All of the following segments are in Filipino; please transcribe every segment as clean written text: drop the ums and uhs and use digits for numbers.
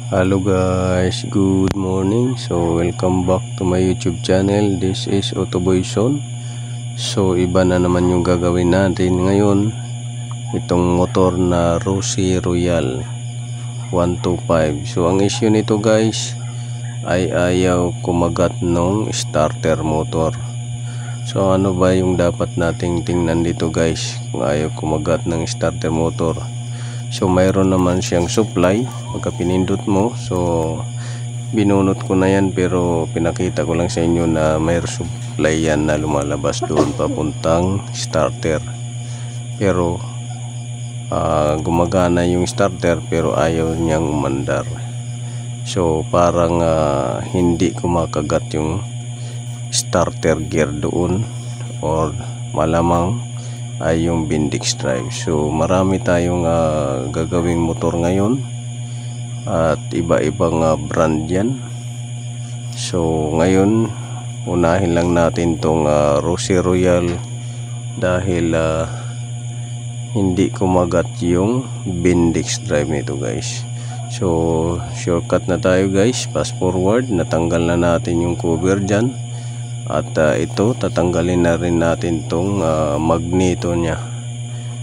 Hello guys, good morning. So welcome back to my YouTube channel. This is Autoboyson. So iba na naman yung gagawin natin ngayon. Itong motor na Rossi Royal 125. So ang issue nito guys ay ayaw kumagat ng starter motor. So ano ba yung dapat nating tingnan dito guys kung ayaw kumagat ng starter motor? So mayroon naman siyang supply pagka pinindot mo. So binunot ko na yan, pero pinakita ko lang sa inyo na mayroon supply yan na lumalabas doon papuntang starter. Pero gumagana yung starter pero ayaw niyang umandar. So parang hindi kumakagat yung starter gear doon, or malamang ay yung Bendix drive. So marami tayong gagawing motor ngayon at iba-ibang brand yan. So ngayon unahin lang natin tong Rossi Royal dahil hindi kumagat yung Bendix drive nito guys. So shortcut na tayo guys, fast forward. Natanggal na natin yung cover dyan. At ito, tatanggalin na rin natin tong magneto nya.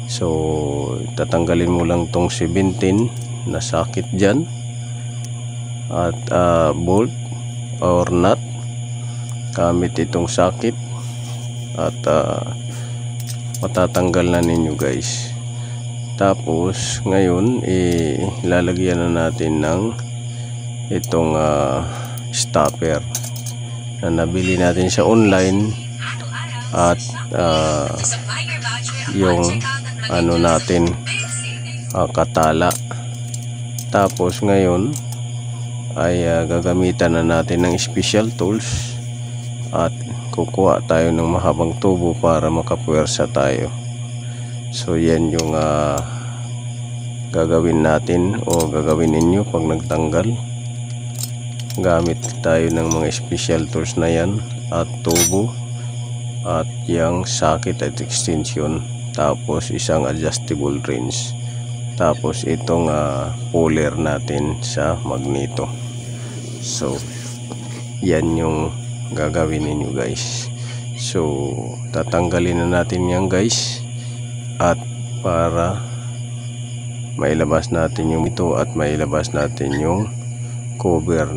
So tatanggalin mo lang tong 17 na socket dyan at bolt or nut gamit itong socket. At matatanggal na ninyo guys. Tapos ngayon ilalagyan na natin ng itong stopper na nabili natin sa online, at yung ano natin katala. Tapos ngayon ay gagamitan na natin ng special tools at kukuha tayo ng mahabang tubo para makapuwersa tayo. So yan yung gagawin natin o gagawin ninyo pag nagtanggal. Gamit tayo ng mga special tools na yan at tubo at yung socket at extension, tapos isang adjustable wrench, tapos itong puller natin sa magneto. So yan yung gagawin ninyo guys. So tatanggalin na natin yan guys, at para mailabas natin yung ito at mailabas natin yung cover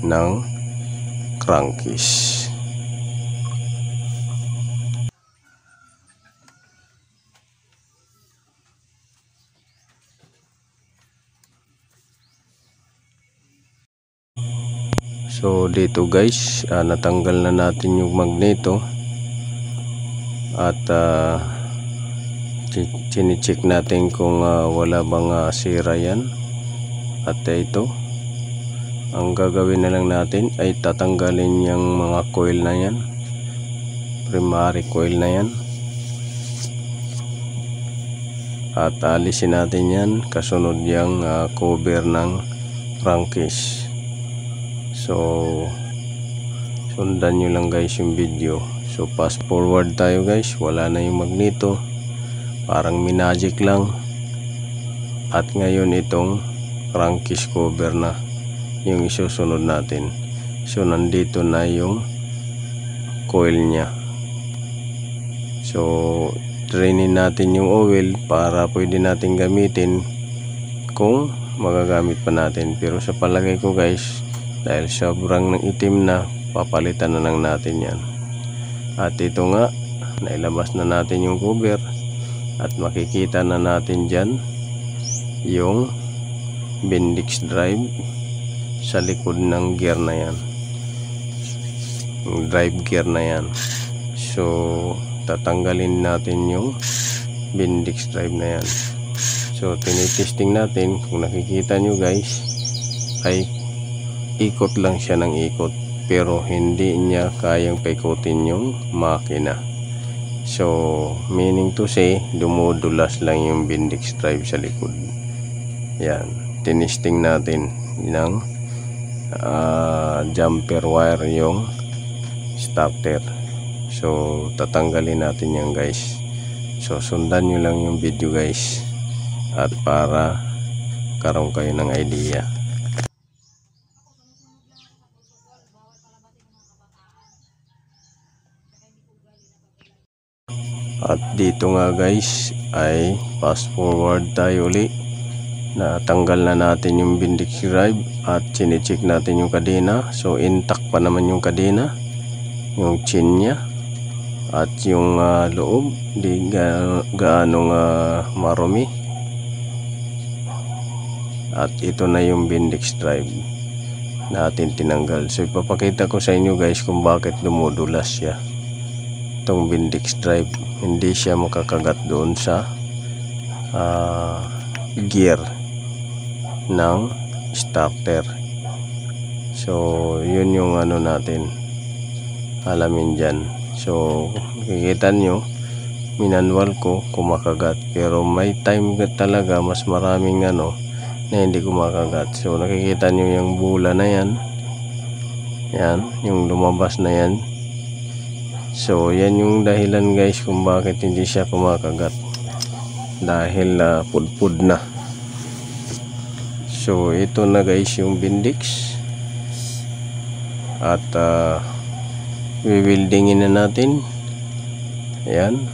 ng crankcase. So dito guys, natanggal na natin yung magneto at chine-check natin kung wala bang sira yan. At ito, ang gagawin na lang natin ay tatanggalin yung mga coil na yan, primary coil na yan, at alisin natin yan kasunod yung cover ng crankcase. So sundan nyo lang guys yung video. So fast forward tayo guys, wala na yung magneto, parang minagic lang. At ngayon itong crankcase cover na yung isusunod natin. So nandito na yung coil nya. So drainin natin yung oil para pwede natin gamitin kung magagamit pa natin. Pero sa palagay ko guys, dahil sobrang ng itim na, papalitan na lang natin yan. At ito nga, nailabas na natin yung cover at makikita na natin dyan yung Bendix drive sa likod ng gear na yan, yung drive gear na yan. So tatanggalin natin yung Bendix drive na yan. So tinitesting natin, kung nakikita nyo guys, ay ikot lang siya ng ikot, pero hindi niya kayang paikutin yung makina. So meaning to say, dumudulas lang yung Bendix drive sa likod. Yan, tinesting natin ng jumper wire yung starter. So tatanggalin natin yan guys. So sundan nyo lang yung video guys, at para karoon kayo ng idea. At dito nga guys ay fast forward tayo uli. Natanggal na natin yung Bendix drive at chinecheck natin yung kadena. So intact pa naman yung kadena, yung chin niya at yung loob di gaano marumi. At ito na yung Bendix drive natin tinanggal. So ipapakita ko sa inyo guys kung bakit dumudulas siya. Itong Bendix drive hindi siya makakagat doon sa gear ng starter. So yun yung ano natin alamin dyan. So kikita nyo minanwal ko kumakagat, pero may time talaga mas maraming na hindi kumakagat. So nakikita nyo yung bula na yan, yung lumabas na yan. So yan yung dahilan guys kung bakit hindi siya kumakagat, dahil pudpud na. So ito na guys yung Bendix at wewildingin na natin yan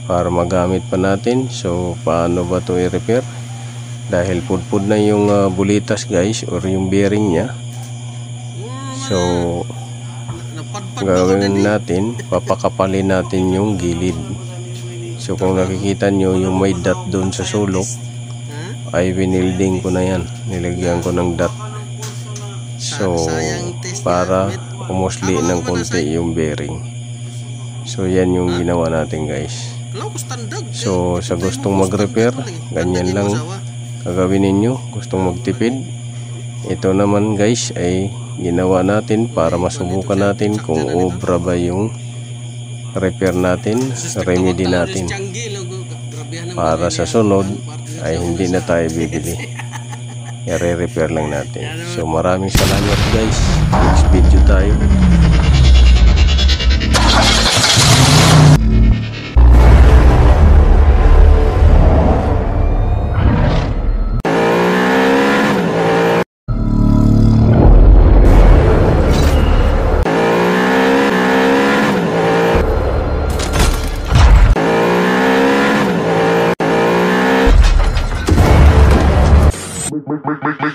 para magamit pa natin. So paano ba to i-repair, dahil pudpud na yung bulitas guys or yung bearing nya. So gagawin natin, papakapalin natin yung gilid. So kung nakikita nyo yung may dot doon sa sulok ay winilding ko na yan, nilagyan ko ng dot. So para umusli ng konti yung bearing. So yan yung ginawa natin guys. So sa gustong mag-repair, ganyan lang gagawin ninyo. Gustong magtipid, ito naman guys ay ginawa natin para masubukan natin kung obra ba yung repair natin, remedy natin, para sa sunod ay hindi na tayo bibili, i-repair lang natin. So maraming salamat guys, next video tayo. Make